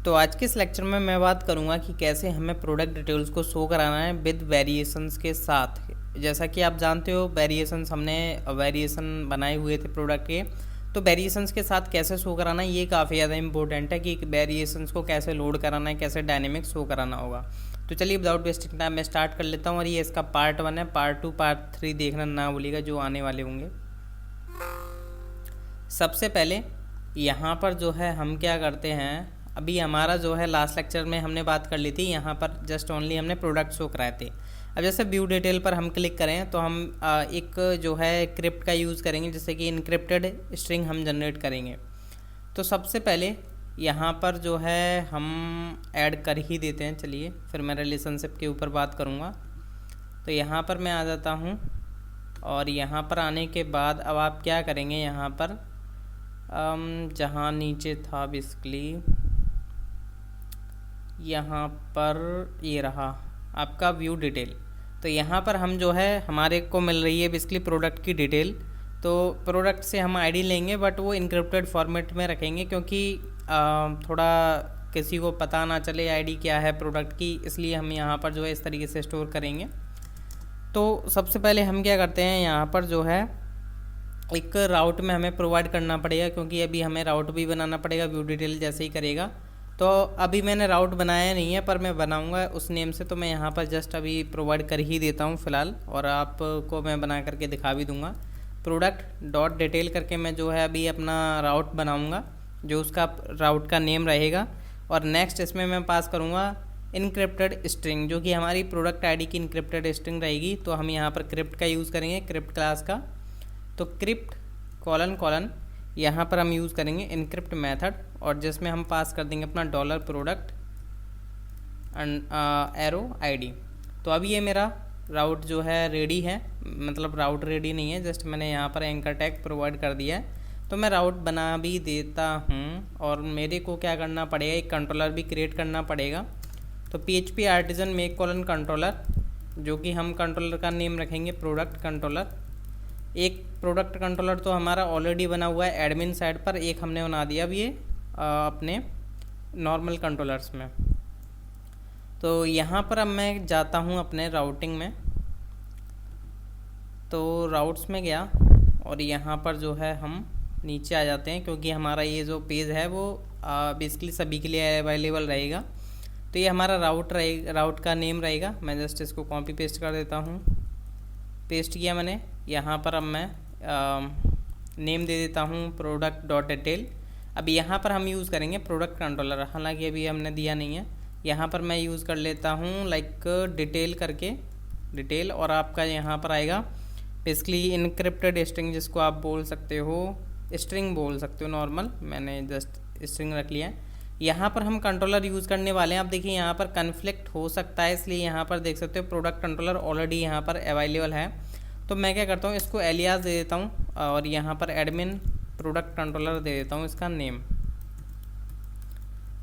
तो आज के इस लेक्चर में मैं बात करूंगा कि कैसे हमें प्रोडक्ट डिटेल्स को शो कराना है विद वेरिएशंस के साथ। जैसा कि आप जानते हो वेरिएशंस हमने वेरिएशन बनाए हुए थे प्रोडक्ट के, तो वेरिएशंस के साथ कैसे शो कराना है ये काफ़ी ज़्यादा इंपॉर्टेंट है कि वेरिएशंस को कैसे लोड कराना है, कैसे डायनेमिक शो कराना होगा। तो चलिए विदाउट वेस्टिंग टाइम मैं स्टार्ट कर लेता हूँ और ये इसका पार्ट 1 है। पार्ट 2 पार्ट 3 देखना ना भूलिएगा जो आने वाले होंगे। सबसे पहले यहाँ पर जो है हम क्या करते हैं, अभी हमारा जो है लास्ट लेक्चर में हमने बात कर ली थी, यहाँ पर जस्ट ओनली हमने प्रोडक्ट शो कराए थे। अब जैसे व्यू डिटेल पर हम क्लिक करें तो हम एक जो है क्रिप्ट का यूज़ करेंगे, जैसे कि इनक्रिप्टेड स्ट्रिंग हम जनरेट करेंगे। तो सबसे पहले यहाँ पर जो है हम ऐड कर ही देते हैं। चलिए फिर मैं रिलेशनशिप के ऊपर बात करूँगा। तो यहाँ पर मैं आ जाता हूँ और यहाँ पर आने के बाद अब आप क्या करेंगे, यहाँ पर जहाँ नीचे था बेसिकली यहाँ पर ये रहा आपका व्यू डिटेल। तो यहाँ पर हम जो है हमारे को मिल रही है बेसिकली प्रोडक्ट की डिटेल। तो प्रोडक्ट से हम आईडी लेंगे बट वो इनक्रिप्टेड फॉर्मेट में रखेंगे, क्योंकि थोड़ा किसी को पता ना चले आईडी क्या है प्रोडक्ट की, इसलिए हम यहाँ पर जो है इस तरीके से स्टोर करेंगे। तो सबसे पहले हम क्या करते हैं, यहाँ पर जो है एक राउट में हमें प्रोवाइड करना पड़ेगा, क्योंकि अभी हमें राउट भी बनाना पड़ेगा व्यू डिटेल जैसे ही करेगा। तो अभी मैंने राउट बनाया नहीं है पर मैं बनाऊंगा उस नेम से, तो मैं यहाँ पर जस्ट अभी प्रोवाइड कर ही देता हूँ फ़िलहाल, और आपको मैं बना करके दिखा भी दूंगा। प्रोडक्ट डॉट डिटेल करके मैं जो है अभी अपना राउट बनाऊंगा जो उसका राउट का नेम रहेगा, और नेक्स्ट इसमें मैं पास करूँगा इनक्रिप्टेड स्ट्रिंग, जो कि हमारी प्रोडक्ट आईडी की इनक्रिप्टेड स्ट्रिंग रहेगी। तो हम यहाँ पर क्रिप्ट का यूज़ करेंगे, क्रिप्ट क्लास का। तो क्रिप्ट कॉलन कॉलन यहाँ पर हम यूज़ करेंगे इनक्रिप्ट मेथड, और जिसमें हम पास कर देंगे अपना डॉलर प्रोडक्ट एरो आईडी। तो अभी ये मेरा राउट जो है रेडी है, मतलब राउट रेडी नहीं है, जस्ट मैंने यहाँ पर एंकर टैग प्रोवाइड कर दिया है। तो मैं राउट बना भी देता हूँ, और मेरे को क्या करना पड़ेगा, एक कंट्रोलर भी क्रिएट करना पड़ेगा। तो PHP artisan make colon controller, जो कि हम कंट्रोलर का नेम रखेंगे प्रोडक्ट कंट्रोलर। एक प्रोडक्ट कंट्रोलर तो हमारा ऑलरेडी बना हुआ है एडमिन साइड पर, एक हमने बना दिया अब ये अपने नॉर्मल कंट्रोलर्स में। तो यहाँ पर अब मैं जाता हूँ अपने राउटिंग में। तो राउट्स में गया और यहाँ पर जो है हम नीचे आ जाते हैं, क्योंकि हमारा ये जो पेज है वो बेसिकली सभी के लिए अवेलेबल रहेगा। तो ये हमारा राउट रहेगा, राउट का नेम रहेगा। मैं जस्ट इसको कॉपी पेस्ट कर देता हूँ, पेस्ट किया मैंने। यहाँ पर अब मैं नेम दे देता हूँ प्रोडक्ट डॉट डिटेल। अब यहाँ पर हम यूज़ करेंगे प्रोडक्ट कंट्रोलर, हालांकि अभी हमने दिया नहीं है। यहाँ पर मैं यूज़ कर लेता हूँ लाइक डिटेल करके डिटेल, और आपका यहाँ पर आएगा बेसिकली इनक्रिप्टेड स्ट्रिंग, जिसको आप बोल सकते हो स्ट्रिंग बोल सकते हो नॉर्मल, मैंने जस्ट स्ट्रिंग रख लिया है। यहाँ पर हम कंट्रोलर यूज़ करने वाले हैं। आप देखिए यहाँ पर कन्फ्लिक्ट हो सकता है, इसलिए यहाँ पर देख सकते हो प्रोडक्ट कंट्रोलर ऑलरेडी यहाँ पर अवेलेबल है। तो मैं क्या करता हूँ, इसको एलियास दे देता हूँ, और यहाँ पर एडमिन प्रोडक्ट कंट्रोलर दे देता हूँ इसका नेम।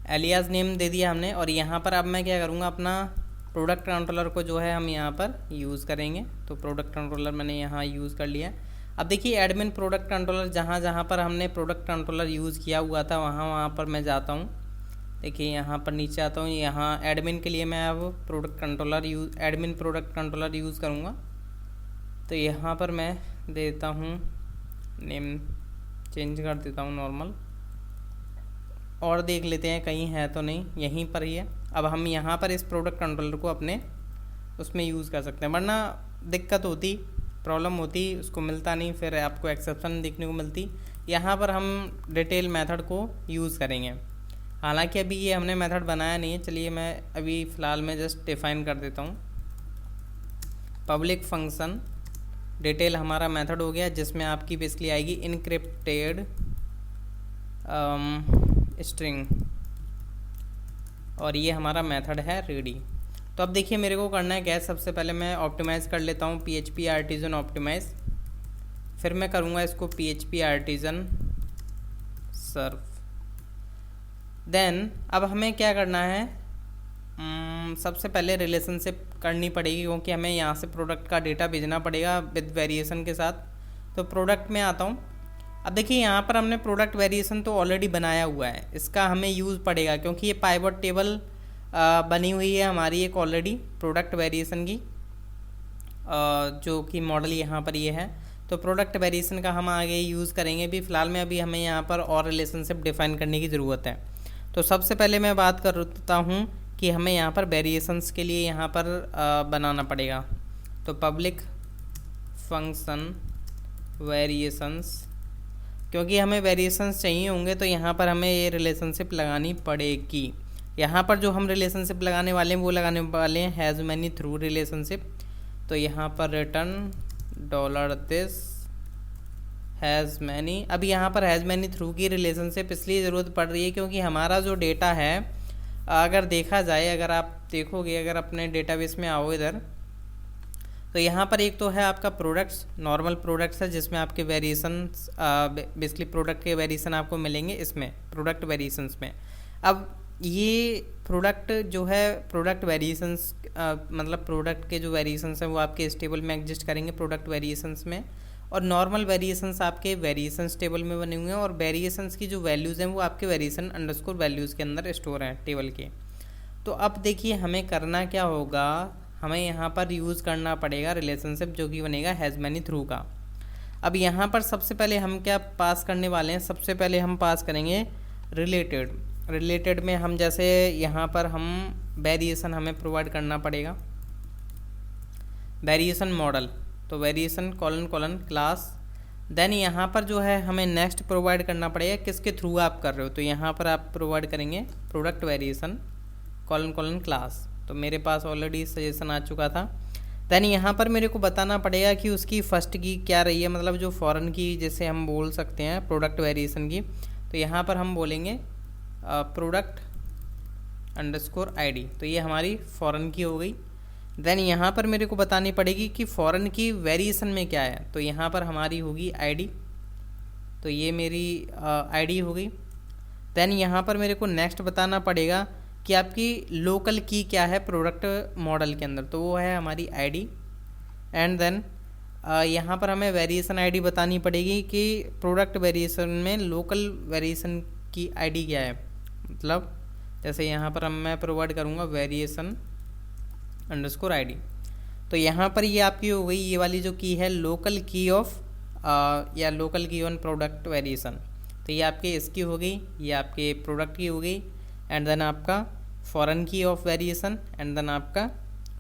एलियास नेम दे दिया हमने, और यहाँ पर अब मैं क्या करूँगा, अपना प्रोडक्ट कंट्रोलर को जो है हम यहाँ पर यूज़ करेंगे। तो प्रोडक्ट कंट्रोलर मैंने यहाँ यूज़ कर लिया। अब देखिए एडमिन प्रोडक्ट कंट्रोलर, जहाँ जहाँ पर हमने प्रोडक्ट कंट्रोलर यूज़ किया हुआ था वहाँ पर मैं जाता हूँ। देखिए यहाँ पर नीचे आता हूँ, यहाँ एडमिन के लिए मैं अब product controller admin product controller use करूँगा। तो यहाँ पर मैं दे देता हूँ नेम, चेंज कर देता हूँ नॉर्मल, और देख लेते हैं कहीं है तो नहीं, यहीं पर ही है। अब हम यहाँ पर इस प्रोडक्ट कंट्रोलर को अपने उसमें यूज़ कर सकते हैं, वरना दिक्कत होती, प्रॉब्लम होती, उसको मिलता नहीं, फिर आपको एक्सेप्शन देखने को मिलती। यहाँ पर हम डिटेल मेथड को यूज़ करेंगे, हालांकि अभी ये हमने मेथड बनाया नहीं है। चलिए मैं अभी फ़िलहाल मैं जस्ट डिफ़ाइन कर देता हूँ पब्लिक फंक्शन डिटेल, हमारा मेथड हो गया, जिसमें आपकी बेसिकली आएगी इनक्रिप्टेड स्ट्रिंग, और ये हमारा मेथड है रेडी। तो अब देखिए मेरे को करना है क्या, सबसे पहले मैं ऑप्टिमाइज़ कर लेता हूँ PHP आर्टिजन ऑप्टिमाइज़, फिर मैं करूँगा इसको PHP आर्टिजन सर्व। देन अब हमें क्या करना है, सबसे पहले रिलेशनशिप करनी पड़ेगी, क्योंकि हमें यहाँ से प्रोडक्ट का डेटा भेजना पड़ेगा विद वेरिएशन के साथ। तो प्रोडक्ट में आता हूँ, अब देखिए यहाँ पर हमने प्रोडक्ट वेरिएशन तो ऑलरेडी बनाया हुआ है, इसका हमें यूज़ पड़ेगा क्योंकि ये पाइवट टेबल बनी हुई है हमारी एक ऑलरेडी प्रोडक्ट वेरिएशन की, जो कि मॉडल यहाँ पर ये है। तो प्रोडक्ट वेरिएशन का हम आगे यूज़ करेंगे भी, फ़िलहाल में अभी हमें यहाँ पर और रिलेशनशिप डिफाइन करने की ज़रूरत है। तो सबसे पहले मैं बात करता हूँ कि हमें यहाँ पर वेरिएशंस के लिए यहाँ पर बनाना पड़ेगा। तो पब्लिक फंक्शन वेरिएशंस, क्योंकि हमें वेरिएशंस चाहिए होंगे तो यहाँ पर हमें ये रिलेशनशिप लगानी पड़ेगी। यहाँ पर जो हम रिलेशनशिप लगाने वाले हैं वो लगाने वाले हैं हैज़ मैनी थ्रू रिलेशनशिप। तो यहाँ पर रिटर्न $this हैज़ मैनी, अब यहाँ पर हैज़ मैनी थ्रू की रिलेशनशिप इसलिए ज़रूरत पड़ रही है क्योंकि हमारा जो डेटा है, अगर देखा जाए, अगर आप देखोगे, अगर अपने डेटाबेस में आओ इधर, तो यहाँ पर एक तो है आपका प्रोडक्ट्स, नॉर्मल प्रोडक्ट्स है जिसमें आपके वेरिएशंस, बेसिकली प्रोडक्ट के वेरिएशन आपको मिलेंगे इसमें प्रोडक्ट वेरिएशंस में। अब ये प्रोडक्ट जो है, प्रोडक्ट वेरिएशंस मतलब प्रोडक्ट के जो वेरिएशंस हैं वो आपके इस टेबल में एग्जिस्ट करेंगे प्रोडक्ट वेरिएशंस में, और नॉर्मल वेरिएशंस आपके वेरिएशंस टेबल में बने हुए हैं, और वेरिएशंस की जो वैल्यूज़ हैं वो आपके वेरिएशन अंडरस्कोर वैल्यूज़ के अंदर स्टोर हैं टेबल के। तो अब देखिए हमें करना क्या होगा, हमें यहाँ पर यूज़ करना पड़ेगा रिलेशनशिप जो कि बनेगा हैज़ मैनी थ्रू का। अब यहाँ पर सबसे पहले हम क्या पास करने वाले हैं, सबसे पहले हम पास करेंगे रिलेटेड। रिलेटेड में हम जैसे यहाँ पर हम वेरिएशन हमें प्रोवाइड करना पड़ेगा, वेरिएशन मॉडल, तो variation colon colon class. Then यहाँ पर जो है हमें नेक्स्ट प्रोवाइड करना पड़ेगा, किसके थ्रू आप कर रहे हो, तो यहाँ पर आप प्रोवाइड करेंगे product variation colon colon class. तो मेरे पास ऑलरेडी सजेशन आ चुका था। देन यहाँ पर मेरे को बताना पड़ेगा कि उसकी फर्स्ट की क्या रही है, मतलब जो फॉरेन की जैसे हम बोल सकते हैं प्रोडक्ट वेरिएशन की, तो यहाँ पर हम बोलेंगे प्रोडक्ट अंडरस्कोर आईडी, तो ये हमारी फॉरेन की हो गई। देन यहाँ पर मेरे को बतानी पड़ेगी कि फॉरेन की वेरिएशन में क्या है, तो यहाँ पर हमारी होगी आईडी, तो ये मेरी आईडी हो गई। देन यहाँ पर मेरे को नेक्स्ट बताना पड़ेगा कि आपकी लोकल की क्या है प्रोडक्ट मॉडल के अंदर, तो वो है हमारी आईडी। एंड देन यहाँ पर हमें वेरिएशन आईडी बतानी पड़ेगी कि प्रोडक्ट वेरिएशन में लोकल वेरिएशन की आईडी क्या है, मतलब जैसे यहाँ पर मैं प्रोवाइड करूँगा वेरिएशन अंडरस्कोर आईडी, तो यहाँ पर ये आपकी हो गई ये वाली जो की है लोकल की ऑफ या लोकल की ऑन प्रोडक्ट वेरिएशन, तो ये आपके इसकी हो गई, ये आपके प्रोडक्ट की हो गई। एंड देन आपका फॉरेन की ऑफ वेरिएशन, एंड देन आपका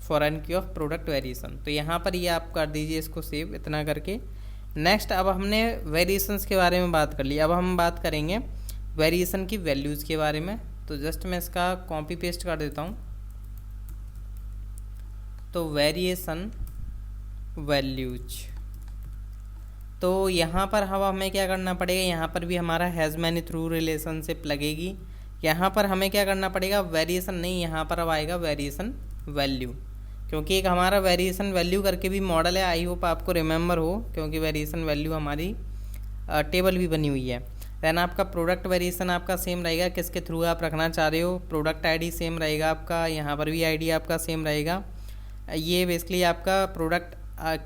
फॉरेन की ऑफ प्रोडक्ट वेरिएशन, तो यहाँ पर ये आप कर दीजिए इसको सेव इतना करके। नेक्स्ट अब हमने वेरिएशंस के बारे में बात कर ली, अब हम बात करेंगे वेरिएशन की वैल्यूज़ के बारे में। तो जस्ट मैं इसका कॉपी पेस्ट कर देता हूँ। तो वेरिएशन वैल्यूज, तो यहाँ पर हमें क्या करना पड़ेगा, यहाँ पर भी हमारा हैज़ मैनी थ्रू रिलेशनशिप लगेगी। यहाँ पर हमें क्या करना पड़ेगा, वेरिएशन नहीं, यहाँ पर अब आएगा वेरिएशन वैल्यू, क्योंकि एक हमारा वेरिएशन वैल्यू करके भी मॉडल है, आई होप आपको रिमेंबर हो, क्योंकि वेरिएशन वैल्यू हमारी टेबल भी बनी हुई है। देन आपका प्रोडक्ट वेरिएशन आपका सेम रहेगा, किसके थ्रू आप रखना चाह रहे हो, प्रोडक्ट आईडी सेम रहेगा आपका, यहाँ पर भी आईडी आपका सेम रहेगा। ये बेसिकली आपका प्रोडक्ट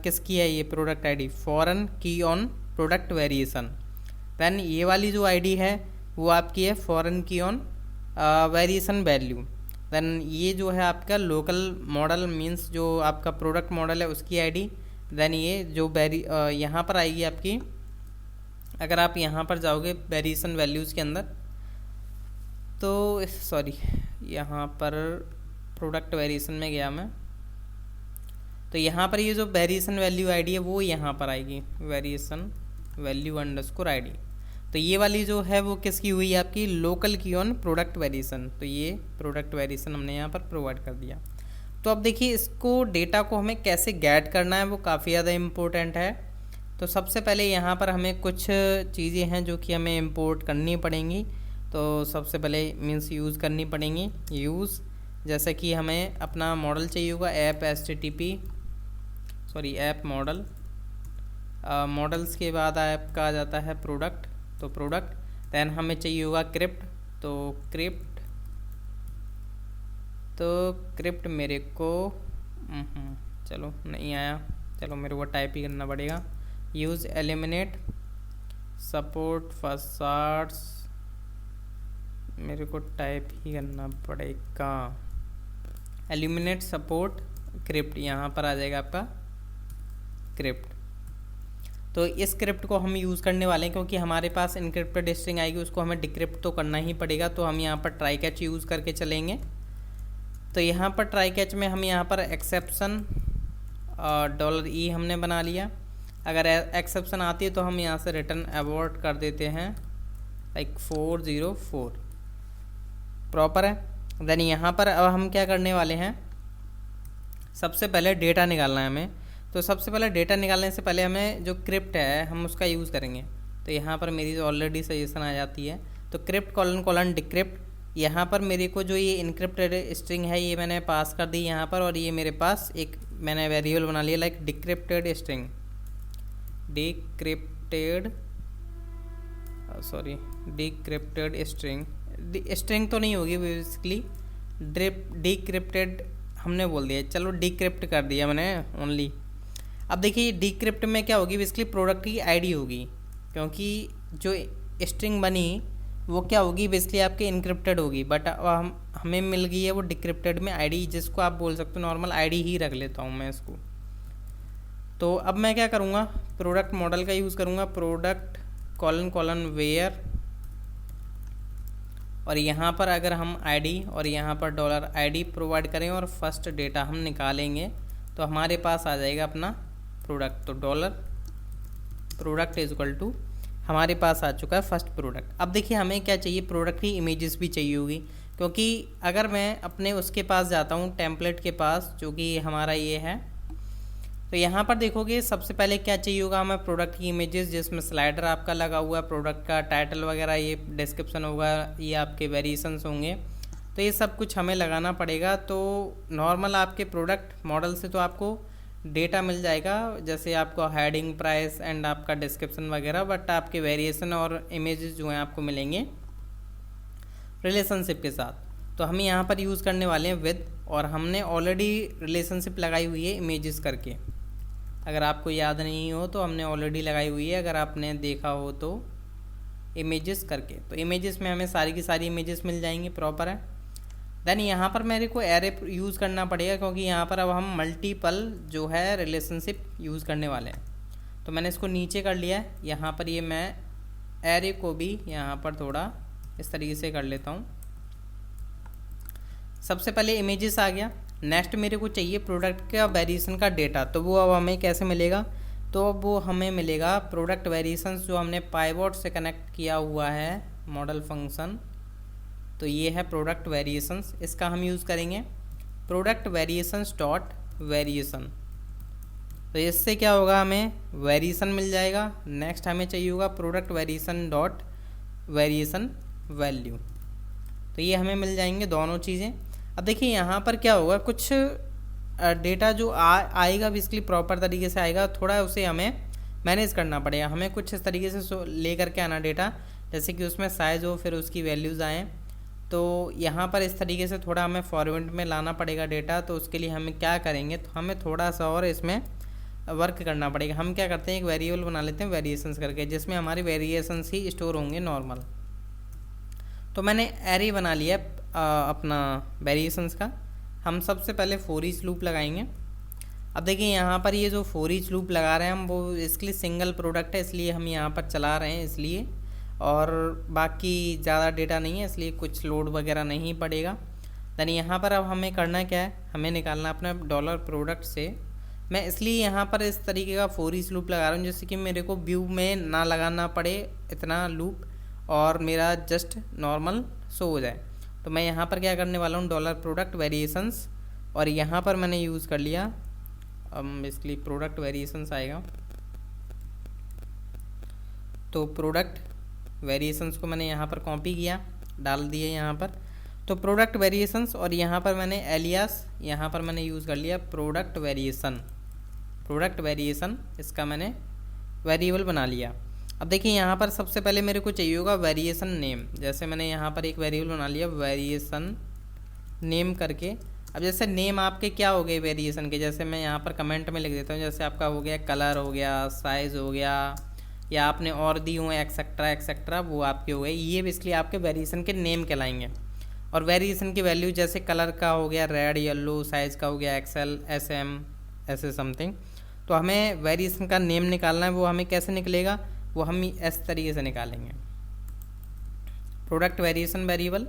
किसकी है, ये प्रोडक्ट आईडी फॉरेन की ऑन प्रोडक्ट वेरिएशन। देन ये वाली जो आईडी है वो आपकी है फॉरेन की ऑन वेरिएशन वैल्यू। देन ये जो है आपका लोकल मॉडल मींस जो आपका प्रोडक्ट मॉडल है उसकी आईडी। देन ये जो यहाँ पर आएगी आपकी, अगर आप यहाँ पर जाओगे वेरिएशन वैल्यूज़ के अंदर, तो सॉरी यहाँ पर प्रोडक्ट वेरिएशन में गया मैं, तो यहाँ पर ये जो वेरिएशन वैल्यू आईडी है वो यहाँ पर आएगी वेरिएशन वैल्यू अंडरस्कोर आईडी। तो ये वाली जो है वो किसकी हुई आपकी लोकल की ऑन प्रोडक्ट वेरिएशन, तो ये प्रोडक्ट वेरिएशन हमने यहाँ पर प्रोवाइड कर दिया। तो अब देखिए इसको डेटा को हमें कैसे गेट करना है वो काफ़ी ज़्यादा इम्पोर्टेंट है। तो सबसे पहले यहाँ पर हमें कुछ चीज़ें हैं जो कि हमें इंपोर्ट करनी पड़ेंगी। तो सबसे पहले मीन्स यूज़ करनी पड़ेंगी यूज़, जैसे कि हमें अपना मॉडल चाहिए होगा ऐप ऐप मॉडल, मॉडल्स के बाद आपका आ जाता है प्रोडक्ट, तो प्रोडक्ट। दैन हमें चाहिए होगा क्रिप्ट, तो क्रिप्ट मेरे को चलो नहीं आया, चलो मेरे को टाइप ही करना पड़ेगा। यूज़ एलिमिनेट सपोर्ट फसाड्स मेरे को टाइप ही करना पड़ेगा। एलिमिनेट सपोर्ट क्रिप्ट, यहाँ पर आ जाएगा आपका क्रिप्ट। तो इस क्रिप्ट को हम यूज़ करने वाले हैं क्योंकि हमारे पास इनक्रिप्टेड स्ट्रिंग आएगी, उसको हमें डिक्रिप्ट तो करना ही पड़ेगा। तो हम यहाँ पर ट्राई कैच यूज़ करके चलेंगे। तो यहाँ पर ट्राई कैच में हम यहाँ पर एक्सेप्शन $E हमने बना लिया। अगर एक्सेप्शन आती है तो हम यहाँ से रिटर्न अबॉर्ट कर देते हैं, लाइक 404 प्रॉपर है। देन यहाँ पर अब हम क्या करने वाले हैं, सबसे पहले डेटा निकालना है हमें। तो सबसे पहले डेटा निकालने से पहले हमें जो क्रिप्ट है हम उसका यूज़ करेंगे। तो यहाँ पर मेरी ऑलरेडी सजेशन आ जाती है, तो क्रिप्ट : डिक्रिप्ट। यहाँ पर मेरे को जो ये इनक्रिप्टेड स्ट्रिंग है ये मैंने पास कर दी यहाँ पर, और ये मेरे पास एक मैंने वेरिएबल बना लिया like decrypted string, decrypted string तो नहीं होगी बेसिकली, डिक्रिप्टेड हमने बोल दिया, चलो डिक्रिप्ट कर दिया मैंने ओनली। अब देखिए डिक्रिप्ट में क्या होगी, बेसिकली प्रोडक्ट की आईडी होगी, क्योंकि जो स्ट्रिंग बनी वो क्या होगी, बेसिकली आपके इनक्रिप्टेड होगी, बट अब हमें मिल गई है वो डिक्रिप्टेड में आईडी, जिसको आप बोल सकते हो नॉर्मल आईडी ही रख लेता हूँ मैं इसको। तो अब मैं क्या करूँगा, प्रोडक्ट मॉडल का यूज़ करूँगा, प्रोडक्ट : वेयर, और यहाँ पर अगर हम आईडी और यहाँ पर $ID प्रोवाइड करें और फर्स्ट डेटा हम निकालेंगे तो हमारे पास आ जाएगा अपना प्रोडक्ट। तो $प्रोडक्ट = हमारे पास आ चुका है फर्स्ट प्रोडक्ट। अब देखिए हमें क्या चाहिए, प्रोडक्ट की इमेजेस भी चाहिए होगी, क्योंकि अगर मैं अपने उसके पास जाता हूँ टेम्पलेट के पास, जो कि हमारा ये है, तो यहाँ पर देखोगे सबसे पहले क्या चाहिए होगा हमें, प्रोडक्ट की इमेजेस, जिसमें स्लाइडर आपका लगा हुआ है, प्रोडक्ट का टाइटल वगैरह, ये डिस्क्रिप्शन होगा, ये आपके वेरिएशंस होंगे, तो ये सब कुछ हमें लगाना पड़ेगा। तो नॉर्मल आपके प्रोडक्ट मॉडल से तो आपको डेटा मिल जाएगा, जैसे आपको हेडिंग, प्राइस एंड आपका डिस्क्रिप्शन वगैरह, बट आपके वेरिएशन और इमेजेस जो हैं आपको मिलेंगे रिलेशनशिप के साथ। तो हम यहाँ पर यूज़ करने वाले हैं विद, और हमने ऑलरेडी रिलेशनशिप लगाई हुई है इमेजेस करके, अगर आपको याद नहीं हो तो हमने ऑलरेडी लगाई हुई है, अगर आपने देखा हो तो इमेजेस करके। तो इमेजेस में हमें सारी की सारी इमेजेस मिल जाएंगी, प्रॉपर है। देन यहाँ पर मेरे को एरे यूज़ करना पड़ेगा, क्योंकि यहाँ पर अब हम मल्टीपल जो है रिलेशनशिप यूज़ करने वाले हैं। तो मैंने इसको नीचे कर लिया है, यहाँ पर ये मैं एरे को भी यहाँ पर थोड़ा इस तरीके से कर लेता हूँ। सबसे पहले इमेजेस आ गया। नेक्स्ट मेरे को चाहिए प्रोडक्ट का वेरिएशन का डेटा, तो वो अब हमें कैसे मिलेगा, तो वो हमें मिलेगा प्रोडक्ट वेरिएशंस जो हमने पाइवॉट से कनेक्ट किया हुआ है मॉडल फंक्शन। तो ये है प्रोडक्ट वेरिएशंस, इसका हम यूज़ करेंगे प्रोडक्ट वेरिएशंस डॉट वेरिएशन। तो इससे क्या होगा, हमें वेरिएशन मिल जाएगा। नेक्स्ट हमें चाहिए होगा product variation dot variation value, तो ये हमें मिल जाएंगे दोनों चीज़ें। अब देखिए यहाँ पर क्या होगा, कुछ डेटा जो आएगा बेसिकली प्रॉपर तरीके से आएगा, थोड़ा उसे हमें मैनेज करना पड़ेगा, हमें कुछ इस तरीके से ले करके आना डेटा, जैसे कि उसमें साइज़ हो, फिर उसकी वैल्यूज़ आएँ। तो यहाँ पर इस तरीके से थोड़ा हमें फॉर्मेट में लाना पड़ेगा डेटा। तो उसके लिए हमें क्या करेंगे, तो हमें थोड़ा सा और इसमें वर्क करना पड़ेगा। हम क्या करते हैं, एक वेरिएबल बना लेते हैं वेरिएशंस करके, जिसमें हमारे वेरिएशंस ही स्टोर होंगे नॉर्मल। तो मैंने एरे बना लिया अपना वेरिएशंस का। हम सबसे पहले फॉर ईच लूप लगाएंगे। अब देखिए यहाँ पर ये जो फॉर ईच लूप लगा रहे हैं हम, वो इसके लिए सिंगल प्रोडक्ट है, इसलिए हम यहाँ पर चला रहे हैं इसलिए, और बाकी ज़्यादा डेटा नहीं है, इसलिए कुछ लोड वगैरह नहीं पड़ेगा। देन यहाँ पर अब हमें करना क्या है, हमें निकालना अपना $प्रोडक्ट से। मैं इसलिए यहाँ पर इस तरीके का फॉर ईच लूप लगा रहा हूँ, जैसे कि मेरे को व्यू में ना लगाना पड़े इतना लूप, और मेरा जस्ट नॉर्मल शो हो जाए। तो मैं यहाँ पर क्या करने वाला हूँ, $प्रोडक्ट वेरिएशंस, और यहाँ पर मैंने यूज़ कर लिया बेसिकली प्रोडक्ट वेरिएशंस आएगा। तो प्रोडक्ट वेरिएशंस को मैंने यहाँ पर कॉपी किया, डाल दिए यहाँ पर। तो प्रोडक्ट वेरिएशंस, और यहाँ पर मैंने एलियास यहाँ पर मैंने यूज़ कर लिया प्रोडक्ट वेरिएशन, इसका मैंने वेरिएबल बना लिया। अब देखिए यहाँ पर सबसे पहले मेरे को चाहिए होगा वेरिएशन नेम, जैसे मैंने यहाँ पर एक वेरिएबल बना लिया वेरिएशन नेम करके। अब जैसे नेम आपके क्या हो गए वेरिएशन के, जैसे मैं यहाँ पर कमेंट में लिख देता हूँ, जैसे आपका हो गया कलर, हो गया साइज़, हो गया या आपने और दी हुए एक्सेट्रा एक्सेट्रा, वो आपके हो गए। ये बेसिकली आपके वेरिएशन के नेम कहलाएंगे। और वेरिएशन की वैल्यू जैसे कलर का हो गया रेड, येलो, साइज़ का हो गया एक्सएल, एसएम, ऐसे समथिंग। तो हमें वेरिएशन का नेम निकालना है, वो हमें कैसे निकलेगा, वो हम इस तरीके से निकालेंगे। प्रोडक्ट वेरिएशन वेरिएबल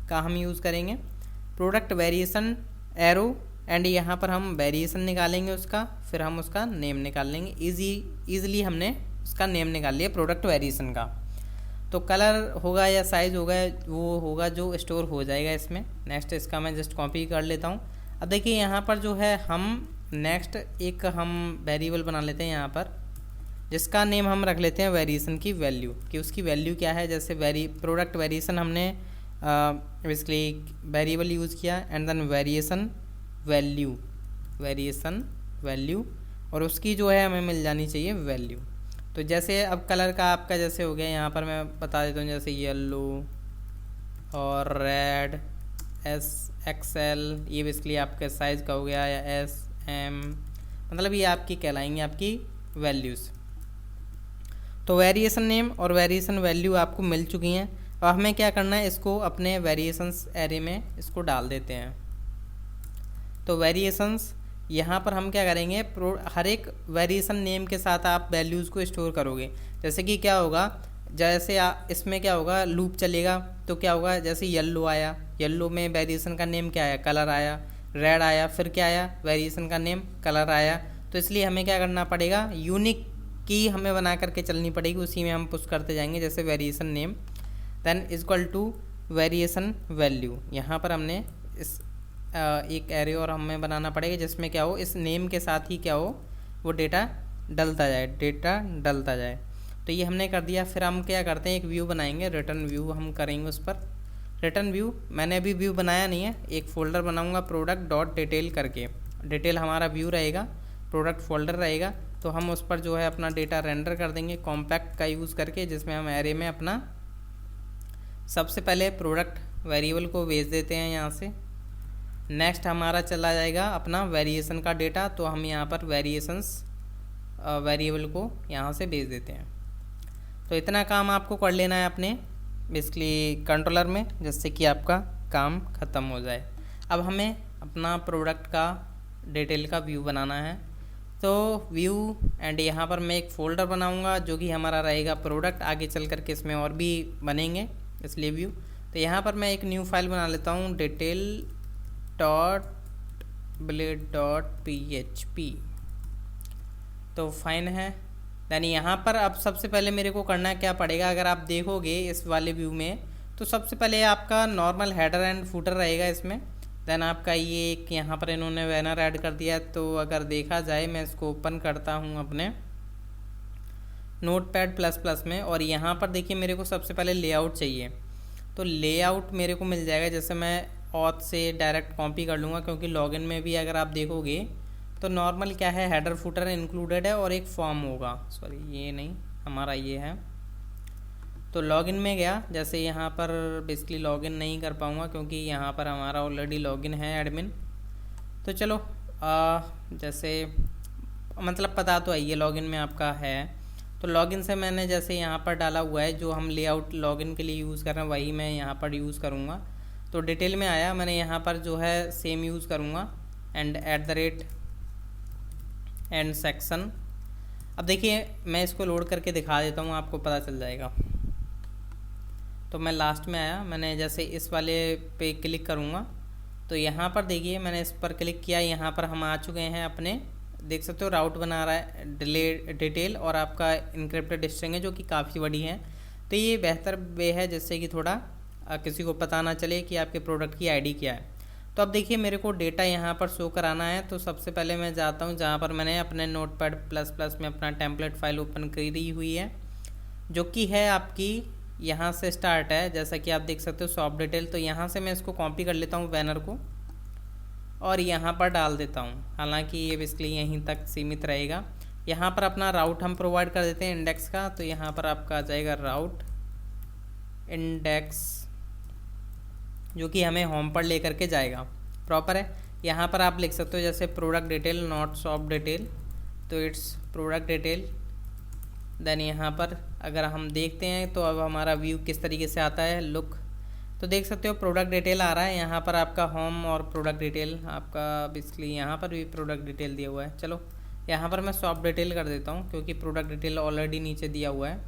का हम यूज़ करेंगे, प्रोडक्ट वेरिएशन एरो, एंड यहाँ पर हम वेरिएशन निकालेंगे उसका, फिर हम उसका नेम निकाल लेंगे। ईजिली हमने उसका नेम निकाल लिया प्रोडक्ट वेरिएशन का। तो कलर होगा या साइज़ होगा वो होगा जो स्टोर हो जाएगा इसमें। नेक्स्ट इसका मैं जस्ट कॉपी कर लेता हूँ। अब देखिए यहाँ पर जो है हम नेक्स्ट एक हम वेरिएबल बना लेते हैं यहाँ पर, जिसका नेम हम रख लेते हैं वेरिएशन की वैल्यू, कि उसकी वैल्यू क्या है। जैसे प्रोडक्ट वेरिएशन हमने बेसिकली वेरिएबल यूज़ किया, एंड देन वेरिएशन वैल्यू, और उसकी जो है हमें मिल जानी चाहिए वैल्यू। तो जैसे अब कलर का आपका जैसे हो गया, यहाँ पर मैं बता देता हूँ, जैसे येलो और रेड, एक्सएल, ये बेसिकली आपके साइज़ का हो गया, या एसएम, मतलब ये आपकी कहलाएंगी आपकी वैल्यूज़। तो वेरिएशन नेम और वेरिएशन वैल्यू आपको मिल चुकी हैं। अब हमें क्या करना है, इसको अपने वेरिएशंस एरे में इसको डाल देते हैं। तो वेरिएशंस यहाँ पर हम क्या करेंगे, हर एक वेरिएशन नेम के साथ आप वैल्यूज़ को स्टोर करोगे। जैसे कि क्या होगा, जैसे इसमें क्या होगा, लूप चलेगा तो क्या होगा, जैसे येलो आया, येलो में वेरिएशन का नेम क्या आया, कलर आया, रेड आया, फिर क्या आया, वेरिएशन का नेम कलर आया। तो इसलिए हमें क्या करना पड़ेगा, यूनिक की हमें बना करके चलनी पड़ेगी, उसी में हम पुश करते जाएंगे। जैसे variation name then equal to variation value, यहाँ पर हमने इस एक एरे और हमें बनाना पड़ेगा जिसमें क्या हो, इस नेम के साथ ही क्या हो, वो डेटा डलता जाए। तो ये हमने कर दिया। फिर हम क्या करते हैं, एक व्यू बनाएंगे, रिटर्न व्यू हम करेंगे उस पर। रिटर्न व्यू मैंने अभी व्यू बनाया नहीं है, एक फ़ोल्डर बनाऊंगा प्रोडक्ट डॉट डिटेल करके, डिटेल हमारा व्यू रहेगा, प्रोडक्ट फोल्डर रहेगा। तो हम उस पर जो है अपना डेटा रेंडर कर देंगे कॉम्पैक्ट का यूज़ करके, जिसमें हम एरे में अपना सबसे पहले प्रोडक्ट वेरिएबल को भेज देते हैं यहाँ से। नेक्स्ट हमारा चला जाएगा अपना वेरिएशन का डेटा, तो हम यहाँ पर वेरिएशंस वेरिएबल को यहाँ से भेज देते हैं। तो इतना काम आपको कर लेना है अपने बेसिकली कंट्रोलर में, जिससे कि आपका काम ख़त्म हो जाए। अब हमें अपना प्रोडक्ट का डिटेल का व्यू बनाना है। तो व्यू एंड यहाँ पर मैं एक फ़ोल्डर बनाऊँगा जो कि हमारा रहेगा प्रोडक्ट, आगे चल कर के इसमें और भी बनेंगे, इसलिए व्यू। तो यहाँ पर मैं एक न्यू फाइल बना लेता हूँ, detail.blade.php। तो फाइन है। यानी यहाँ पर अब सबसे पहले मेरे को करना क्या पड़ेगा, अगर आप देखोगे इस वाले व्यू में, तो सबसे पहले आपका नॉर्मल हेडर एंड फुटर रहेगा इसमें। देन आपका ये एक यहाँ पर इन्होंने बैनर ऐड कर दिया। तो अगर देखा जाए, मैं इसको ओपन करता हूँ अपने Notepad++ में, और यहाँ पर देखिए मेरे को सबसे पहले लेआउट चाहिए। तो लेआउट मेरे को मिल जाएगा, जैसे मैं ऑथ से डायरेक्ट कॉपी कर लूँगा, क्योंकि लॉगिन में भी अगर आप देखोगे तो नॉर्मल क्या है, हेडर फुटर इंक्लूडेड है और एक फॉर्म होगा, सॉरी ये नहीं, हमारा ये है। तो लॉगिन में गया, जैसे यहाँ पर बेसिकली लॉगिन नहीं कर पाऊँगा क्योंकि यहाँ पर हमारा ऑलरेडी लॉगिन है एडमिन। तो चलो जैसे मतलब पता तो है ये लॉगिन में आपका है। तो लॉगिन से मैंने जैसे यहाँ पर डाला हुआ है, जो हम लेआउट लॉगिन के लिए यूज़ कर रहे हैं वही मैं यहाँ पर यूज़ करूँगा। तो डिटेल में आया, मैंने यहाँ पर जो है सेम यूज़ करूँगा, एंड एंड सेक्शन। अब देखिए मैं इसको लोड करके दिखा देता हूँ, आपको पता चल जाएगा। तो मैं लास्ट में आया, मैंने जैसे इस वाले पे क्लिक करूँगा तो यहाँ पर देखिए मैंने इस पर क्लिक किया, यहाँ पर हम आ चुके हैं अपने, देख सकते हो राउट बना रहा है डिटेल, और आपका इनक्रिप्टेड स्ट्रिंग है जो कि काफ़ी बड़ी है। तो ये बेहतर वे है जिससे कि थोड़ा किसी को पता ना चले कि आपके प्रोडक्ट की आईडी क्या है। तो अब देखिए मेरे को डेटा यहाँ पर शो कराना है। तो सबसे पहले मैं जाता हूँ जहाँ पर मैंने अपने Notepad++ में अपना टेम्पलेट फाइल ओपन करी हुई है, जो कि है आपकी यहाँ से स्टार्ट है, जैसा कि आप देख सकते हो शॉप डिटेल। तो यहाँ से मैं इसको कॉपी कर लेता हूँ बैनर को और यहाँ पर डाल देता हूँ, हालांकि ये बेसिकली यहीं तक सीमित रहेगा। यहाँ पर अपना राउट हम प्रोवाइड कर देते हैं इंडेक्स का। तो यहाँ पर आपका आ जाएगा राउट इंडेक्स, जो कि हमें होम पर लेकर के जाएगा, प्रॉपर है। यहाँ पर आप लिख सकते हो जैसे product detail not shop detail, तो इट्स प्रोडक्ट डिटेल देन यहाँ पर अगर हम देखते हैं तो अब हमारा व्यू किस तरीके से आता है, लुक। तो देख सकते हो प्रोडक्ट डिटेल आ रहा है यहाँ पर आपका होम और प्रोडक्ट डिटेल आपका बेसिकली यहाँ पर भी प्रोडक्ट डिटेल दिया हुआ है। चलो यहाँ पर मैं शॉप डिटेल कर देता हूँ क्योंकि प्रोडक्ट डिटेल ऑलरेडी नीचे दिया हुआ है।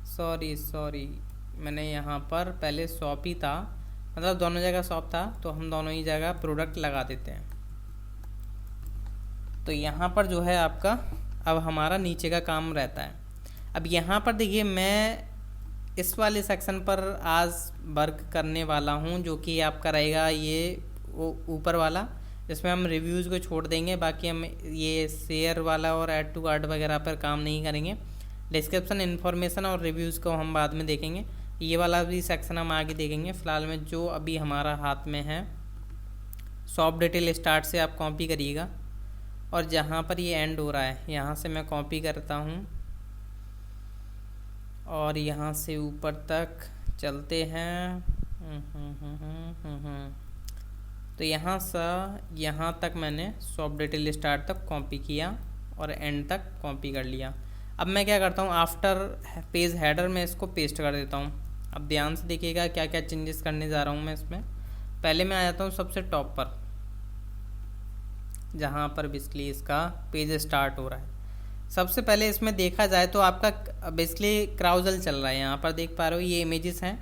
सॉरी मैंने यहाँ पर पहले शॉप ही था, मतलब दोनों जगह शॉप था, तो हम दोनों ही जगह प्रोडक्ट लगा देते हैं। तो यहाँ पर जो है आपका अब हमारा नीचे का काम रहता है। अब यहाँ पर देखिए मैं इस वाले सेक्शन पर आज वर्क करने वाला हूँ, जो कि आपका रहेगा ये ऊपर वाला, जिसमें हम रिव्यूज़ को छोड़ देंगे। बाकी हम ये शेयर वाला और ऐड टू कार्ट वगैरह पर काम नहीं करेंगे। डिस्क्रिप्शन, इन्फॉर्मेशन और रिव्यूज़ को हम बाद में देखेंगे। ये वाला भी सेक्शन हम आगे देखेंगे। फ़िलहाल में जो अभी हमारा हाथ में है शॉप डिटेल स्टार्ट से आप कॉपी करिएगा, और जहाँ पर ये एंड हो रहा है यहाँ से मैं कॉपी करता हूँ और यहाँ से ऊपर तक चलते हैं। तो यहाँ तक मैंने शॉप डिटेल स्टार्ट तक कॉपी किया और एंड तक कॉपी कर लिया। अब मैं क्या करता हूँ, आफ्टर पेज हेडर में इसको पेस्ट कर देता हूँ। अब ध्यान से देखिएगा क्या क्या चेंजेस करने जा रहा हूँ मैं इसमें। पहले मैं आ जाता हूँ सबसे टॉप पर, जहाँ पर बेसिकली इसका पेज स्टार्ट हो रहा है। सबसे पहले इसमें देखा जाए तो आपका बेसिकली क्राउजल चल रहा है। यहाँ पर देख पा रहे हो ये इमेजेस हैं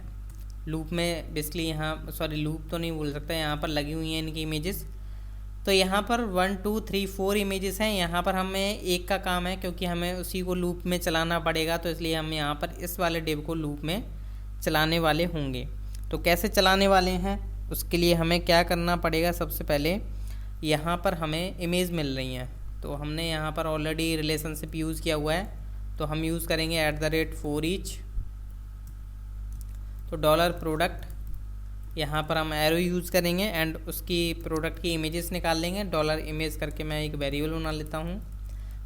लूप में, बेसिकली यहाँ सॉरी लूप तो नहीं बोल सकता, यहाँ पर लगी हुई हैं इनकी इमेजेस। तो यहाँ पर 1 2 3 4 इमेजेस हैं। यहाँ पर हमें एक का काम है क्योंकि हमें उसी को लूप में चलाना पड़ेगा, तो इसलिए हम यहाँ पर इस वाले डिव को लूप में चलाने वाले होंगे। तो कैसे चलाने वाले हैं उसके लिए हमें क्या करना पड़ेगा, सबसे पहले यहाँ पर हमें इमेज मिल रही हैं। तो हमने यहाँ पर ऑलरेडी रिलेशनशिप यूज़ किया हुआ है, तो हम यूज़ करेंगे @4each। तो $प्रोडक्ट, यहाँ पर हम एरो यूज़ करेंगे एंड उसकी प्रोडक्ट की इमेजेस निकाल लेंगे। $इमेज करके मैं एक वेरिएबल बना लेता हूँ।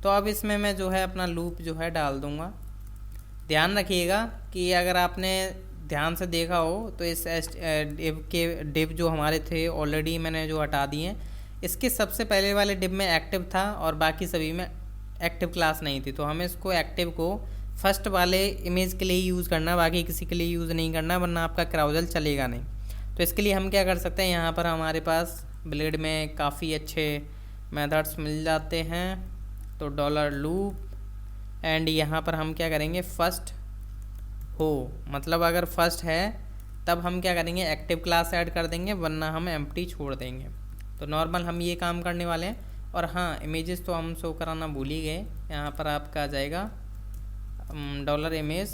तो अब इसमें मैं जो है अपना लूप जो है डाल दूँगा। ध्यान रखिएगा कि अगर आपने ध्यान से देखा हो तो इस डिव जो हमारे थे ऑलरेडी मैंने जो हटा दिए हैं, इसके सबसे पहले वाले डिव में एक्टिव था और बाकी सभी में एक्टिव क्लास नहीं थी। तो हमें इसको एक्टिव को फर्स्ट वाले इमेज के लिए यूज़ करना, बाकी किसी के लिए यूज़ नहीं करना, वरना आपका क्राउजल चलेगा नहीं। तो इसके लिए हम क्या कर सकते हैं, यहाँ पर हमारे पास ब्लेड में काफ़ी अच्छे मेथड्स मिल जाते हैं। तो $लूप एंड यहाँ पर हम क्या करेंगे, फर्स्ट हो, मतलब अगर फर्स्ट है तब हम क्या करेंगे एक्टिव क्लास ऐड कर देंगे, वरना हम एम्प्टी छोड़ देंगे। तो नॉर्मल हम ये काम करने वाले हैं। और हाँ, इमेजेस तो हम शो कराना भूल ही गए। यहाँ पर आपका आ जाएगा $इमेज,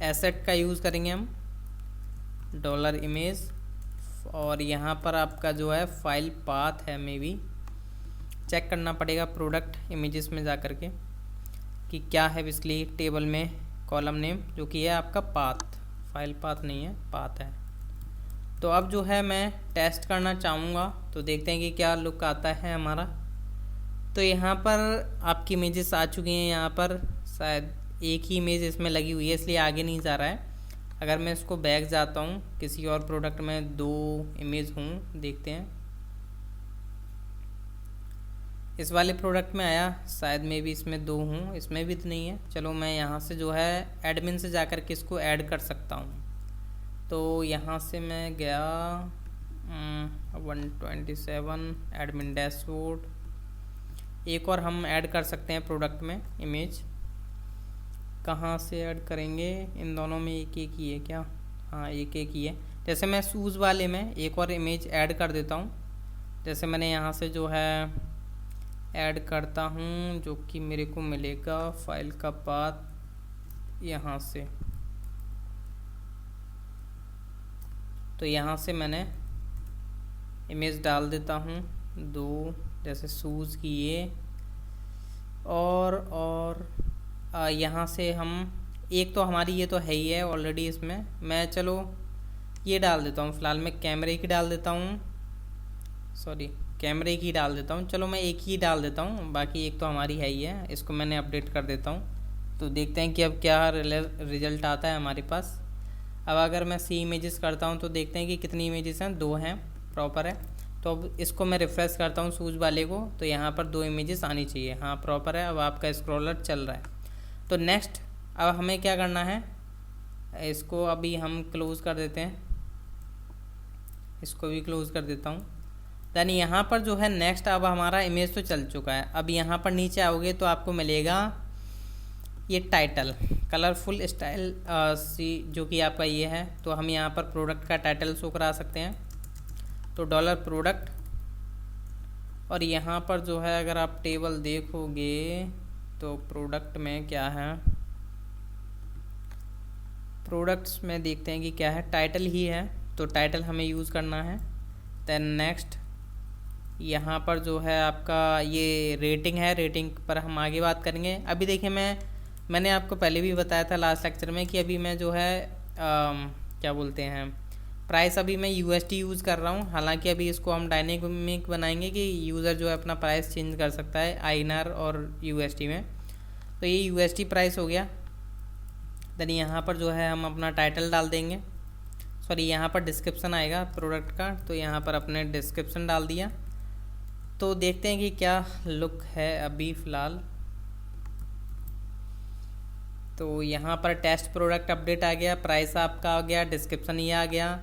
एसेट का यूज़ करेंगे हम $इमेज। और यहाँ पर आपका जो है फाइल पाथ है, मे बी चेक करना पड़ेगा प्रोडक्ट इमेजेस में जा कर के कि क्या है बेसिकली टेबल में कॉलम नेम, जो कि है आपका पाथ, फाइल पाथ नहीं है, पाथ है। तो अब जो है मैं टेस्ट करना चाहूँगा, तो देखते हैं कि क्या लुक आता है हमारा। तो यहाँ पर आपकी इमेजेस आ चुकी हैं। यहाँ पर शायद एक ही इमेज इसमें लगी हुई है, इसलिए आगे नहीं जा रहा है। अगर मैं इसको बैक जाता हूँ, किसी और प्रोडक्ट में 2 इमेज हूँ, देखते हैं। इस वाले प्रोडक्ट में आया, शायद में भी इसमें 2 हूँ, इसमें भी तो नहीं है। चलो मैं यहाँ से जो है एडमिन से जाकर के इसको ऐड कर सकता हूँ। तो यहाँ से मैं गया 127 एडमिन डैशबोर्ड। एक और हम ऐड कर सकते हैं प्रोडक्ट में इमेज। कहाँ से ऐड करेंगे, इन दोनों में एक एक ही है क्या? हाँ, एक एक ही है। जैसे मैं शूज़ वाले में एक और इमेज ऐड कर देता हूँ। जैसे मैंने यहाँ से जो है ऐड करता हूँ, जो कि मेरे को मिलेगा फाइल का पाथ यहाँ से। तो यहाँ से मैंने इमेज डाल देता हूँ 2, जैसे शूज़ की ये। और यहाँ से हम एक, तो हमारी ये तो है ही है ऑलरेडी इसमें। मैं चलो ये डाल देता हूँ, फ़िलहाल मैं कैमरे की डाल देता हूँ, सॉरी कैमरे की डाल देता हूँ। चलो मैं एक ही डाल देता हूँ, बाकी एक तो हमारी है ही है। इसको मैंने अपडेट कर देता हूँ। तो देखते हैं कि अब क्या रिज़ल्ट आता है हमारे पास। अब अगर मैं सी इमेजेस करता हूँ तो देखते हैं कि कितनी इमेजेस हैं, 2 हैं, प्रॉपर है। तो अब इसको मैं रिफ़्रेश करता हूँ शूज़ वाले को, तो यहाँ पर 2 इमेजेस आनी चाहिए। हाँ प्रॉपर है। अब आपका स्क्रॉलर चल रहा है। तो नेक्स्ट अब हमें क्या करना है, इसको अभी हम क्लोज़ कर देते हैं, इसको भी क्लोज़ कर देता हूँ। देन यहाँ पर जो है नेक्स्ट अब हमारा इमेज तो चल चुका है। अब यहाँ पर नीचे आओगे तो आपको मिलेगा ये टाइटल, कलरफुल स्टाइल सी, जो कि आपका ये है। तो हम यहाँ पर प्रोडक्ट का टाइटल शो करा सकते हैं, तो डॉलर प्रोडक्ट। और यहाँ पर जो है अगर आप टेबल देखोगे तो प्रोडक्ट में क्या है, प्रोडक्ट्स में देखते हैं कि क्या है, टाइटल ही है। तो टाइटल हमें यूज़ करना है। देन नेक्स्ट यहाँ पर जो है आपका ये रेटिंग है, रेटिंग पर हम आगे बात करेंगे। अभी देखिए मैंने आपको पहले भी बताया था लास्ट लेक्चर में कि अभी मैं जो है क्या बोलते हैं, प्राइस अभी मैं USD यूज़ कर रहा हूँ। हालांकि अभी इसको हम डायनेमिक बनाएंगे कि यूज़र जो है अपना प्राइस चेंज कर सकता है INR और USD में। तो ये USD प्राइस हो गया। देन यहाँ पर जो है हम अपना टाइटल डाल देंगे, सॉरी यहाँ पर डिस्क्रिप्शन आएगा प्रोडक्ट का, तो यहाँ पर अपने डिस्क्रिप्शन डाल दिया। तो देखते हैं कि क्या लुक है अभी फ़िलहाल। तो यहाँ पर टेस्ट प्रोडक्ट अपडेट आ गया, प्राइस आपका आ गया, डिस्क्रिप्शन ये आ गया।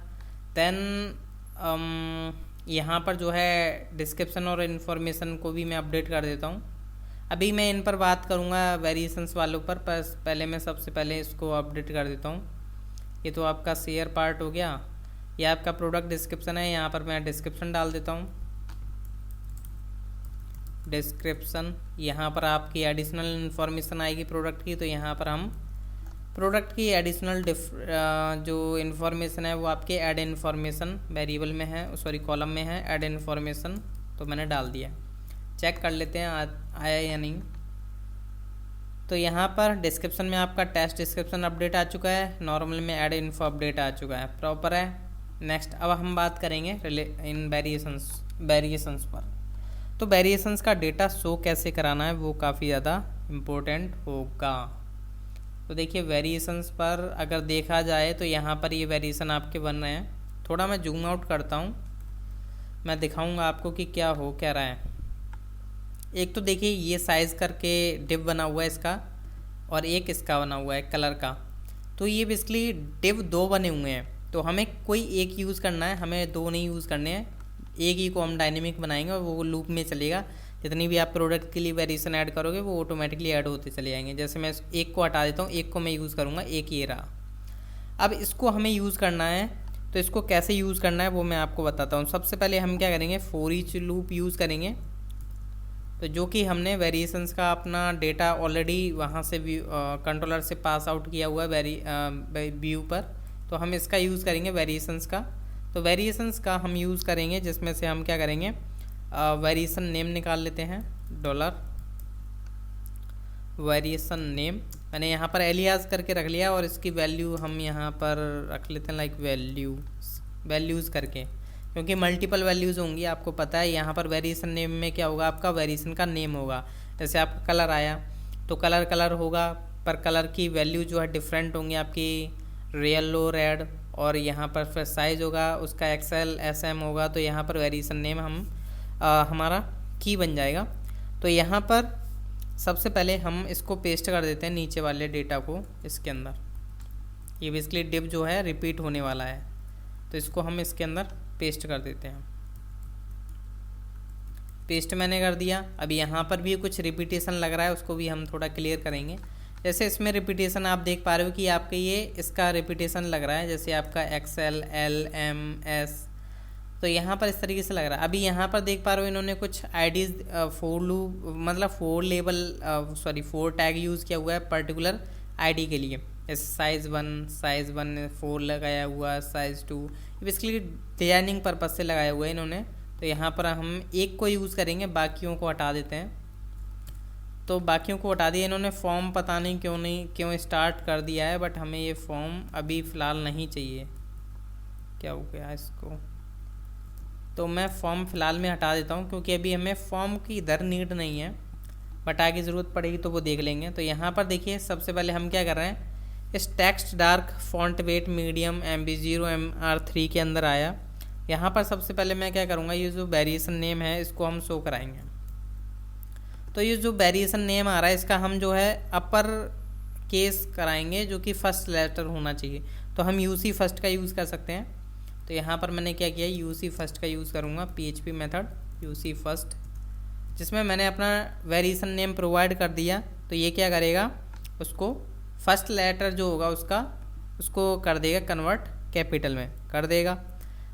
देन यहाँ पर जो है डिस्क्रिप्शन और इन्फॉर्मेशन को भी मैं अपडेट कर देता हूँ। अभी मैं इन पर बात करूँगा वेरिएशंस वालों पर पहले मैं सबसे पहले इसको अपडेट कर देता हूँ। ये तो आपका शेयर पार्ट हो गया, ये आपका प्रोडक्ट डिस्क्रिप्शन है। यहाँ पर मैं डिस्क्रिप्शन डाल देता हूँ, डिस्क्रिप्शन। यहाँ पर आपकी एडिशनल इन्फॉर्मेशन आएगी प्रोडक्ट की, तो यहाँ पर हम प्रोडक्ट की एडिशनल जो इन्फॉर्मेशन है वो आपके ऐड इन्फॉर्मेशन वेरिएबल में है, सॉरी कॉलम में है, ऐड इन्फॉर्मेशन। तो मैंने डाल दिया, चेक कर लेते हैं आया या नहीं। तो यहाँ पर डिस्क्रिप्शन में आपका टेस्ट डिस्क्रिप्शन अपडेट आ चुका है, नॉर्मल में ऐड इन्फो अपडेट आ चुका है, प्रॉपर है। नेक्स्ट अब हम बात करेंगे इन वेरिएशंस पर। तो वेरिएशंस का डेटा शो कैसे कराना है वो काफ़ी ज़्यादा इम्पोर्टेंट होगा। तो देखिए वेरिएशंस पर अगर देखा जाए तो यहाँ पर ये वेरिएशन आपके बन रहे हैं। थोड़ा मैं जूम आउट करता हूँ, मैं दिखाऊंगा आपको कि क्या हो क्या रहा है। एक तो देखिए ये साइज़ करके डिव बना हुआ है इसका, और एक इसका बना हुआ है कलर का। तो ये बेसिकली डिव 2 बने हुए हैं, तो हमें कोई एक यूज़ करना है, हमें 2 नहीं यूज़ करने हैं। एक ही को हम डायनेमिक बनाएंगे और वो लूप में चलेगा। जितनी भी आप प्रोडक्ट के लिए वेरिएशन ऐड करोगे वो ऑटोमेटिकली ऐड होते चले जाएंगे। जैसे मैं एक को हटा देता हूँ, एक को मैं यूज़ करूँगा, एक ये रहा। अब इसको हमें यूज़ करना है, तो इसको कैसे यूज़ करना है वो मैं आपको बताता हूँ। सबसे पहले हम क्या करेंगे, फॉर ईच लूप यूज़ करेंगे। तो जो कि हमने वेरिएशंस का अपना डेटा ऑलरेडी वहाँ से कंट्रोलर से पास आउट किया हुआ है व्यू पर, तो हम इसका यूज़ करेंगे वेरिएशंस का। तो वेरिएशंस का हम यूज़ करेंगे जिसमें से हम क्या करेंगे, वेरिएशन नेम निकाल लेते हैं, डॉलर वेरिएशन नेम। मैंने यहाँ पर एलियास करके रख लिया, और इसकी वैल्यू हम यहाँ पर रख लेते हैं लाइक वैल्यूज़ करके, क्योंकि मल्टीपल वैल्यूज़ होंगी। आपको पता है यहाँ पर वेरिएशन नेम में क्या होगा, आपका वेरिएशन का नेम होगा। जैसे आपका कलर आया तो कलर होगा, पर कलर की वैल्यू जो है डिफरेंट होंगी आपकी, येलो, रेड। और यहाँ पर फिर साइज़ होगा उसका XL SM होगा। तो यहाँ पर वेरिएशन नेम हमारा की बन जाएगा। तो यहाँ पर सबसे पहले हम इसको पेस्ट कर देते हैं नीचे वाले डेटा को इसके अंदर। ये बेसिकली डिव जो है रिपीट होने वाला है, तो इसको हम इसके अंदर पेस्ट कर देते हैं। पेस्ट मैंने कर दिया। अब यहाँ पर भी कुछ रिपीटेशन लग रहा है, उसको भी हम थोड़ा क्लियर करेंगे। जैसे इसमें रिपीटेशन आप देख पा रहे हो कि आपके ये इसका रिपीटेशन लग रहा है, जैसे आपका XL L M S, तो यहाँ पर इस तरीके से लग रहा है। अभी यहाँ पर देख पा रहे हो इन्होंने कुछ आईडीज फोर लूप मतलब 4 टैग यूज़ किया हुआ है पर्टिकुलर आईडी के लिए। जैसे साइज़ 1 4 लगाया हुआ, साइज़ 2, बेसिकली डिजाइनिंग पर्पज़ से लगाया हुआ है इन्होंने। तो यहाँ पर हम एक को यूज़ करेंगे, बाकियों को हटा देते हैं। तो बाकियों को हटा दिया इन्होंने। फॉर्म पता नहीं क्यों स्टार्ट कर दिया है, बट हमें ये फॉर्म अभी फ़िलहाल नहीं चाहिए। क्या हो गया इसको, तो मैं फॉर्म फ़िलहाल में हटा देता हूँ, क्योंकि अभी हमें फॉर्म की इधर नीड नहीं है, बट आगे ज़रूरत पड़ेगी तो वो देख लेंगे। तो यहाँ पर देखिए सबसे पहले हम क्या कर रहे हैं, इस text dark font weight medium MB0 MR3 के अंदर आया। यहाँ पर सबसे पहले मैं क्या करूँगा, ये जो वेरिएशन नेम है इसको हम शो कराएंगे। तो ये जो वेरिएशन नेम आ रहा है इसका हम जो है अपर केस कराएंगे, जो कि फर्स्ट लेटर होना चाहिए। तो हम यूसी फर्स्ट का यूज़ कर सकते हैं। तो यहाँ पर मैंने क्या किया, यूसी फर्स्ट का यूज़ करूँगा, PHP मेथड यूसी फर्स्ट, जिसमें मैंने अपना वेरिएशन नेम प्रोवाइड कर दिया। तो ये क्या करेगा, उसको फर्स्ट लेटर जो होगा उसको कर देगा कन्वर्ट, कैपिटल में कर देगा।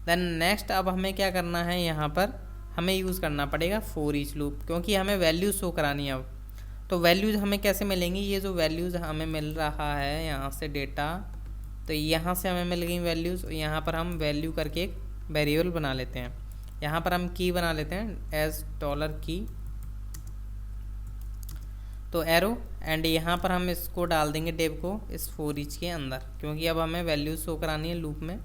देन नेक्स्ट अब हमें क्या करना है, यहाँ पर हमें यूज़ करना पड़ेगा फॉर ईच लूप, क्योंकि हमें वैल्यूज़ शो करानी है अब। तो वैल्यूज़ हमें कैसे मिलेंगी, ये जो वैल्यूज़ हमें मिल रहा है यहाँ से डेटा, तो यहाँ से हमें मिल गई वैल्यूज़। यहाँ पर हम वैल्यू करके एक वेरिएबल बना लेते हैं। यहाँ पर हम की बना लेते हैं एज $की, तो एरो, एंड यहाँ पर हम इसको डाल देंगे डेव को इस फॉर ईच के अंदर, क्योंकि अब हमें वैल्यूज शो करानी है लूप में।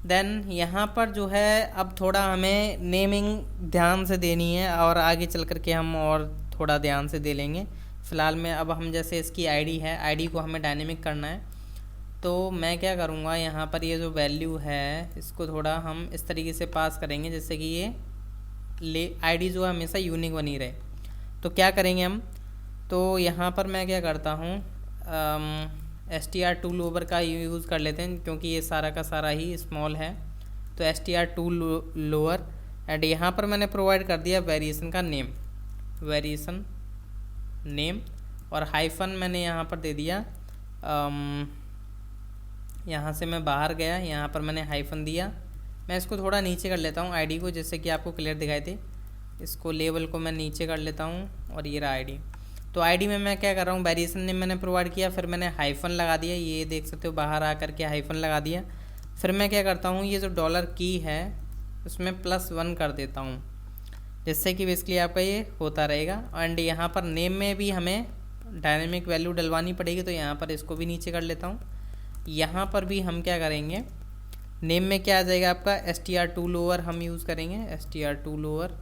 देन यहाँ पर जो है अब थोड़ा हमें नेमिंग ध्यान से देनी है, और आगे चल कर के हम और थोड़ा ध्यान से दे लेंगे। फ़िलहाल में अब हम जैसे इसकी आईडी है, आईडी को हमें डायनेमिक करना है। तो मैं क्या करूँगा, यहाँ पर ये जो वैल्यू है इसको थोड़ा हम इस तरीके से पास करेंगे जिससे कि ये आईडी जो है हमेशा यूनिक बनी रहे। तो क्या करेंगे हम, तो यहाँ पर मैं क्या करता हूँ, str2 लोअर का यूज़ कर लेते हैं, क्योंकि ये सारा का सारा ही स्मॉल है। तो str2 लोअर, एंड यहाँ पर मैंने प्रोवाइड कर दिया वेरिएशन का नेम, वेरिएशन नेम, और हाइफन मैंने यहाँ पर दे दिया। यहाँ से मैं बाहर गया, यहाँ पर मैंने हाइफन दिया। मैं इसको थोड़ा नीचे कर लेता हूँ आईडी को, जिससे कि आपको क्लियर दिखाई दे। इसको लेवल को मैं नीचे कर लेता हूँ, और ये रहा आईडी। तो आईडी में मैं क्या कर रहा हूँ, वेरिएशन नेम मैंने प्रोवाइड किया, फिर मैंने हाइफन लगा दिया, ये देख सकते हो बाहर आकर के हाइफन लगा दिया। फिर मैं क्या करता हूँ, ये जो $की है उसमें +1 कर देता हूँ, जिससे कि बेसिकली आपका ये होता रहेगा। एंड यहाँ पर नेम में भी हमें डायनेमिक वैल्यू डलवानी पड़ेगी, तो यहाँ पर इसको भी नीचे कर लेता हूँ। यहाँ पर भी हम क्या करेंगे, नेम में क्या आ जाएगा आपका str2 लोअर हम यूज़ करेंगे, str2 लोअर,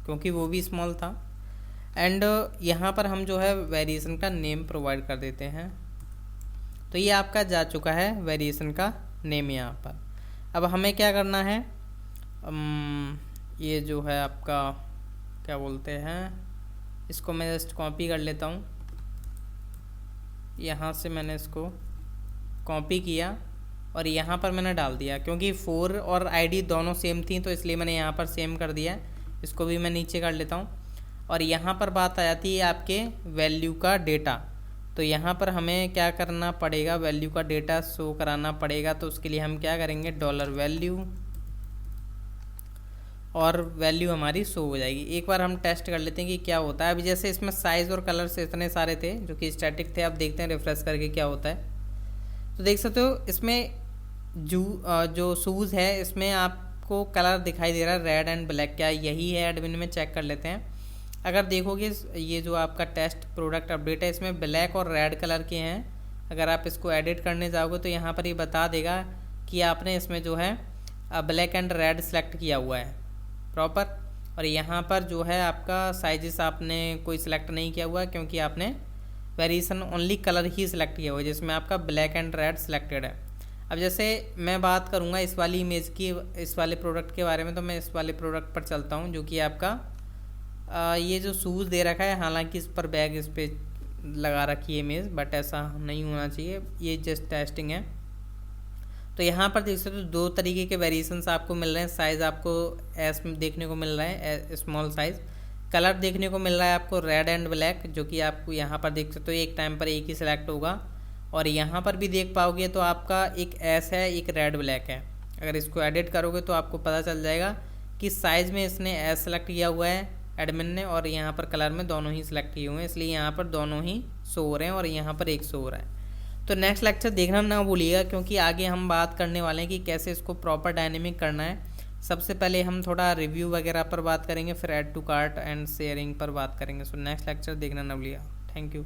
क्योंकि वो भी स्मॉल था। एंड यहाँ पर हम जो है वेरिएशन का नेम प्रोवाइड कर देते हैं। तो ये आपका जा चुका है वेरिएशन का नेम यहाँ पर। अब हमें क्या करना है, ये जो है आपका क्या बोलते हैं, इसको मैं जस्ट कॉपी कर लेता हूँ। यहाँ से मैंने इसको कॉपी किया और यहाँ पर मैंने डाल दिया, क्योंकि 4 और आईडी दोनों सेम थी, तो इसलिए मैंने यहाँ पर सेम कर दिया। इसको भी मैं नीचे कर लेता हूँ। और यहाँ पर बात आ जाती है आपके वैल्यू का डेटा। तो यहाँ पर हमें क्या करना पड़ेगा, वैल्यू का डेटा शो कराना पड़ेगा। तो उसके लिए हम क्या करेंगे, $वैल्यू, और वैल्यू हमारी शो हो जाएगी। एक बार हम टेस्ट कर लेते हैं कि क्या होता है। अभी जैसे इसमें साइज़ और कलर्स इतने सारे थे जो कि स्टैटिक थे, अब देखते हैं रिफ्रेश करके क्या होता है। तो देख सकते हो इसमें जो शूज़ है इसमें आपको कलर दिखाई दे रहा है रेड एंड ब्लैक। क्या यही है एडमिन में चेक कर लेते हैं। अगर देखोगे ये जो आपका टेस्ट प्रोडक्ट अपडेट है इसमें ब्लैक और रेड कलर के हैं। अगर आप इसको एडिट करने जाओगे तो यहाँ पर ये बता देगा कि आपने इसमें जो है ब्लैक एंड रेड सेलेक्ट किया हुआ है प्रॉपर। और यहाँ पर जो है आपका साइजेस आपने कोई सिलेक्ट नहीं किया हुआ, क्योंकि आपने वेरिएशन ओनली कलर ही सिलेक्ट किया हुआ है, जिसमें आपका ब्लैक एंड रेड सिलेक्टेड है। अब जैसे मैं बात करूँगा इस वाली इमेज की, इस वाले प्रोडक्ट के बारे में, तो मैं इस वाले प्रोडक्ट पर चलता हूँ, जो कि आपका ये जो शूज़ दे रखा है, हालांकि इस पर बैग इस पर लगा रखी है इमेज, बट ऐसा नहीं होना चाहिए, ये जस्ट टेस्टिंग है। तो यहाँ पर देख सकते हो 2 तरीके के वेरिएशंस आपको मिल रहे हैं। साइज़ आपको एस देखने को मिल रहा है, स्मॉल साइज़। कलर देखने को मिल रहा है आपको रेड एंड ब्लैक, जो कि आपको यहाँ पर देख सकते हो एक टाइम पर एक ही सिलेक्ट होगा। और यहाँ पर भी देख पाओगे तो आपका एक एस है, एक रेड ब्लैक है। अगर इसको एडिट करोगे तो आपको पता चल जाएगा कि साइज़ में इसने एस सेलेक्ट किया हुआ है एडमिन ने, और यहाँ पर कलर में दोनों ही सिलेक्ट किए हुए हैं, इसलिए यहाँ पर दोनों ही शो हो रहे हैं और यहाँ पर एक शो हो रहा है। तो नेक्स्ट लेक्चर देखना ना भूलिएगा, क्योंकि आगे हम बात करने वाले हैं कि कैसे इसको प्रॉपर डायनेमिक करना है। सबसे पहले हम थोड़ा रिव्यू वगैरह पर बात करेंगे, फिर add to cart and sharing पर बात करेंगे। सो नेक्स्ट लेक्चर देखना ना भूलिएगा। Thank you.